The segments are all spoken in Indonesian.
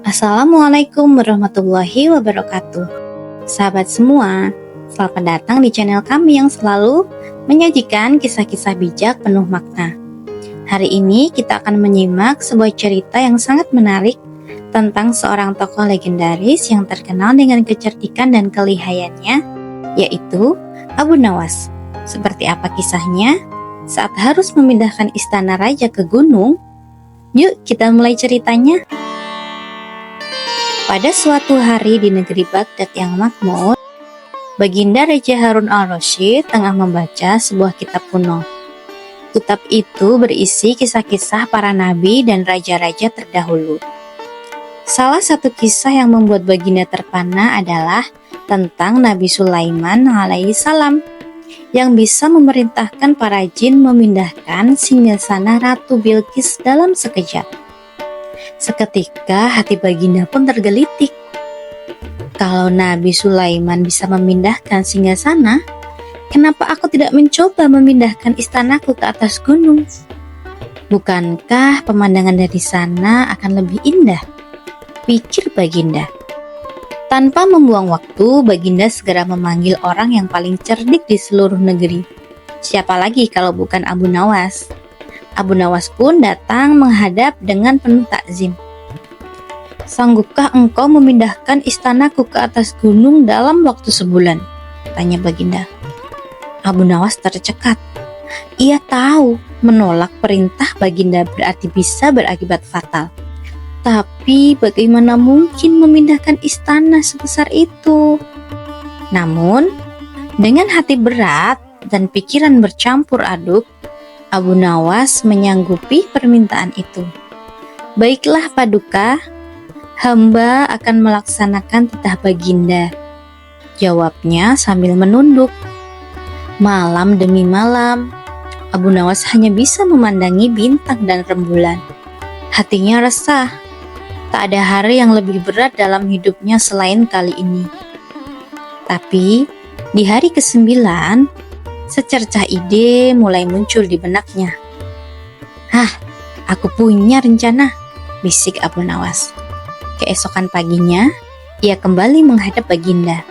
Assalamualaikum warahmatullahi wabarakatuh. Sahabat semua, selamat datang di channel kami yang selalu menyajikan kisah-kisah bijak penuh makna. Hari ini kita akan menyimak sebuah cerita yang sangat menarik tentang seorang tokoh legendaris yang terkenal dengan kecerdikan dan kelihayannya, yaitu Abu Nawas. Seperti apa kisahnya? Saat harus memindahkan istana raja ke gunung, yuk kita mulai ceritanya. Pada suatu hari di negeri Baghdad yang makmur, Baginda Raja Harun al-Rasyid tengah membaca sebuah kitab kuno. Kitab itu berisi kisah-kisah para nabi dan raja-raja terdahulu. Salah satu kisah yang membuat Baginda terpana adalah tentang Nabi Sulaiman alaihissalam yang bisa memerintahkan para jin memindahkan singgasana Ratu Bilqis dalam sekejap. Seketika hati Baginda pun tergelitik. Kalau Nabi Sulaiman bisa memindahkan singgasana, kenapa aku tidak mencoba memindahkan istanaku ke atas gunung? Bukankah pemandangan dari sana akan lebih indah? Pikir Baginda. Tanpa membuang waktu, Baginda segera memanggil orang yang paling cerdik di seluruh negeri. Siapa lagi kalau bukan Abu Nawas? Abu Nawas pun datang menghadap dengan penuh takzim. "Sanggupkah engkau memindahkan istanaku ke atas gunung dalam waktu sebulan?" tanya Baginda. Abu Nawas tercekat. Ia tahu menolak perintah Baginda berarti bisa berakibat fatal. Tapi bagaimana mungkin memindahkan istana sebesar itu? Namun, dengan hati berat dan pikiran bercampur aduk, Abu Nawas menyanggupi permintaan itu. "Baiklah Paduka, hamba akan melaksanakan titah Baginda," jawabnya sambil menunduk. Malam demi malam, Abu Nawas hanya bisa memandangi bintang dan rembulan. Hatinya resah. Tak ada hari yang lebih berat dalam hidupnya selain kali ini. Tapi, di hari ke-9, secercah ide mulai muncul di benaknya. Aku punya rencana," bisik Abu Nawas. Keesokan paginya, ia kembali menghadap Baginda.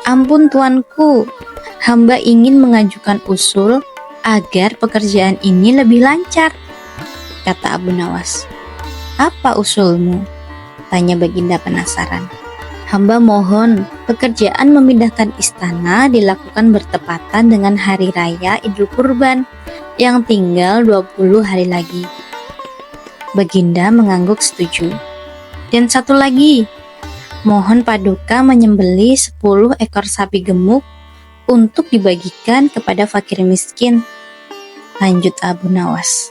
"Ampun tuanku, hamba ingin mengajukan usul agar pekerjaan ini lebih lancar," kata Abu Nawas. "Apa usulmu?" tanya Baginda penasaran. "Hamba mohon pekerjaan memindahkan istana dilakukan bertepatan dengan hari raya Idul Kurban yang tinggal 20 hari lagi." Baginda mengangguk setuju. "Dan satu lagi, mohon Paduka menyembelih 10 ekor sapi gemuk untuk dibagikan kepada fakir miskin," lanjut Abu Nawas.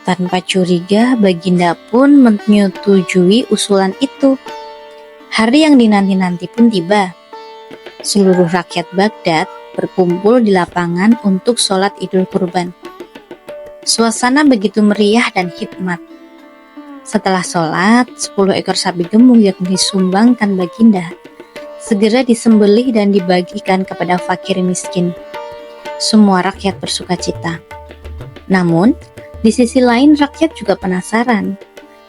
Tanpa curiga, Baginda pun menyetujui usulan itu. Hari yang dinanti-nanti pun tiba. Seluruh rakyat Baghdad berkumpul di lapangan untuk sholat Idul Kurban. Suasana begitu meriah dan hikmat. Setelah sholat, 10 ekor sapi gemuk yang disumbangkan Baginda segera disembelih dan dibagikan kepada fakir miskin. Semua rakyat bersukacita. Namun, di sisi lain rakyat juga penasaran.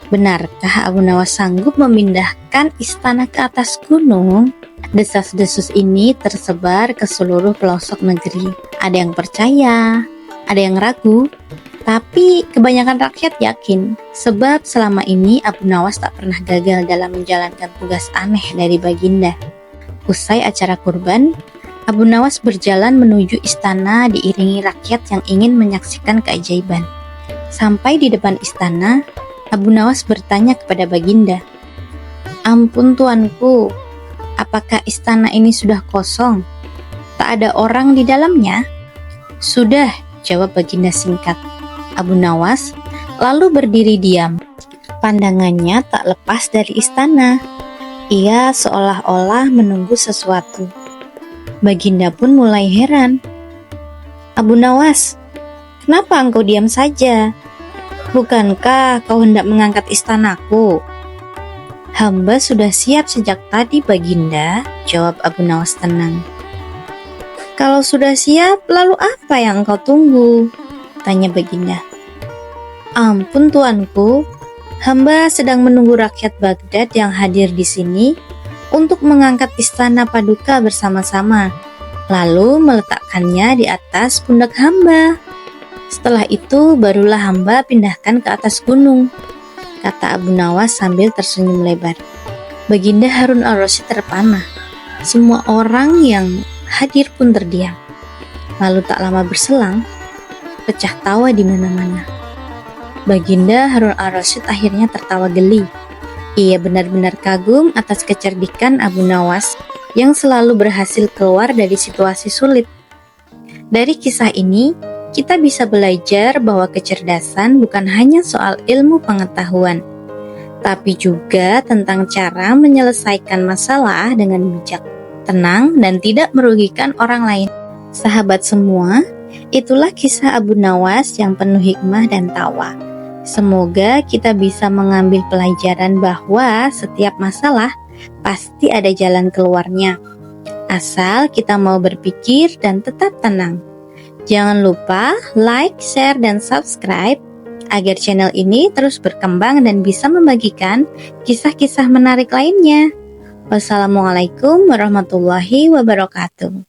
Benarkah Abu Nawas sanggup memindahkan istana ke atas gunung? Desas-desus ini tersebar ke seluruh pelosok negeri. Ada yang percaya, ada yang ragu, tapi kebanyakan rakyat yakin, sebab selama ini Abu Nawas tak pernah gagal dalam menjalankan tugas aneh dari Baginda. Usai acara kurban, Abu Nawas berjalan menuju istana diiringi rakyat yang ingin menyaksikan keajaiban. Sampai di depan istana, Abu Nawas bertanya kepada Baginda, "Ampun tuanku, apakah istana ini sudah kosong? Tak ada orang di dalamnya?" "Sudah," jawab Baginda singkat. Abu Nawas lalu berdiri diam. Pandangannya tak lepas dari istana. Ia seolah-olah menunggu sesuatu. Baginda pun mulai heran. "Abu Nawas, kenapa engkau diam saja? Bukankah kau hendak mengangkat istanaku?" "Hamba sudah siap sejak tadi Baginda," jawab Abu Nawas tenang. "Kalau sudah siap, lalu apa yang engkau tunggu?" tanya Baginda. "Ampun tuanku, Hamba sedang menunggu rakyat Baghdad yang hadir di sini untuk mengangkat istana paduka bersama-sama, lalu meletakkannya di atas pundak hamba. Setelah itu barulah hamba pindahkan ke atas gunung, kata Abu Nawas sambil tersenyum lebar. Baginda Harun al-Rasyid terpana. Semua orang yang hadir pun terdiam. Lalu tak lama berselang, pecah tawa di mana-mana. Baginda Harun al-Rasyid akhirnya tertawa geli. Ia benar-benar kagum atas kecerdikan Abu Nawas yang selalu berhasil keluar dari situasi sulit. Dari kisah ini, kita bisa belajar bahwa kecerdasan bukan hanya soal ilmu pengetahuan, tapi juga tentang cara menyelesaikan masalah dengan bijak, tenang, dan tidak merugikan orang lain. Sahabat semua, itulah kisah Abu Nawas yang penuh hikmah dan tawa. Semoga kita bisa mengambil pelajaran bahwa setiap masalah pasti ada jalan keluarnya, asal kita mau berpikir dan tetap tenang. Jangan lupa like, share, dan subscribe agar channel ini terus berkembang dan bisa membagikan kisah-kisah menarik lainnya. Wassalamualaikum warahmatullahi wabarakatuh.